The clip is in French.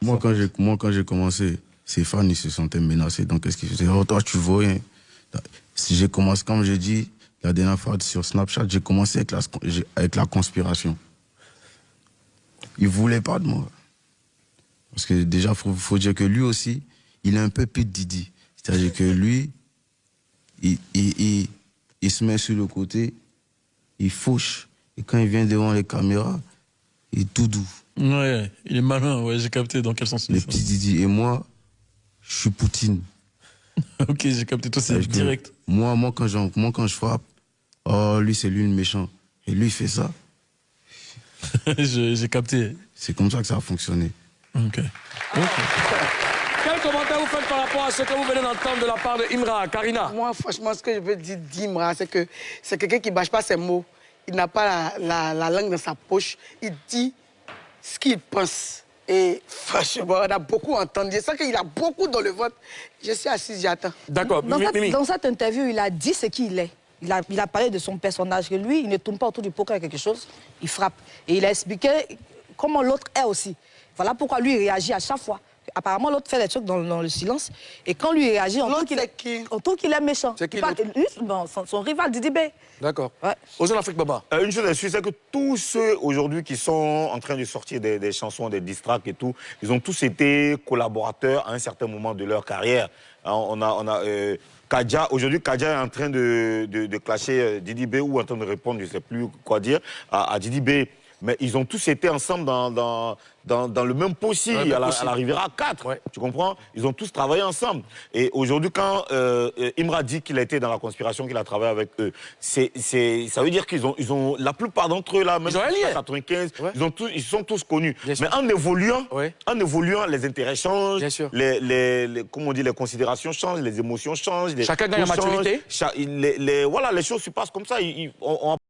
Moi, quand j'ai commencé, ses fans, ils se sentaient menacés. Donc, qu'est-ce qu'ils faisaient? Oh, toi, tu vaux rien. Si j'ai commencé, comme j'ai dit, la dernière fois sur Snapchat, j'ai commencé avec la conspiration. Ils ne voulaient pas de moi. Parce que déjà, faut dire que lui aussi, il est un peu P. Diddy. C'est-à-dire que lui, il se met sur le côté, il fauche. Et quand il vient devant les caméras, il est tout doux. Ouais, il est malin, ouais, j'ai capté dans quel sens. Les petits Didi. Et moi, je suis Poutine. Ok, j'ai capté, toi c'est direct. Moi, quand je frappe, oh, lui, c'est lui le méchant. Et lui, il fait ça. J'ai capté. C'est comme ça que ça a fonctionné. Ok. Quel commentaire vous faites par rapport à ce que vous venez d'entendre de la part de Imra, Karina? Moi, franchement, ce que je veux dire d'Imra, c'est que c'est quelqu'un qui ne bâche pas ses mots. Il n'a pas la langue dans sa poche. Il dit ce qu'il pense. Et franchement, on a beaucoup entendu. Je sens qu'il a beaucoup dans le ventre. Je suis assise, j'attends. D'accord, Mimi. Dans cette interview, il a dit ce qu'il est. Il a parlé de son personnage, que lui, il ne tourne pas autour du poker quelque chose, il frappe. Et il a expliqué comment l'autre est aussi. Voilà pourquoi lui, il réagit à chaque fois. Apparemment, l'autre fait des trucs dans le silence. Et quand lui réagit, on trouve qu'il est méchant. C'est qui son rival, Didi B. D'accord. Ouais. Ozone Afrique Baba. Une chose est sûre, c'est que tous ceux aujourd'hui qui sont en train de sortir des chansons, des diss tracks et tout, ils ont tous été collaborateurs à un certain moment de leur carrière. On a Kadja, aujourd'hui Kadja est en train de clasher Didi B ou en train de répondre, je ne sais plus quoi dire, à Didi B. Mais ils ont tous été ensemble dans le même possi, à la Riviera 4. Ouais. Tu comprends? Ils ont tous travaillé ensemble. Et aujourd'hui, quand Imra dit qu'il a été dans la conspiration, qu'il a travaillé avec eux, ça veut dire qu'ils ont la plupart d'entre eux, là, même en 95, ouais. Ils sont tous connus. Mais en évoluant, les intérêts changent, comment on dit, les considérations changent, les émotions changent. Chacun gagne la maturité. Voilà, les choses se passent comme ça.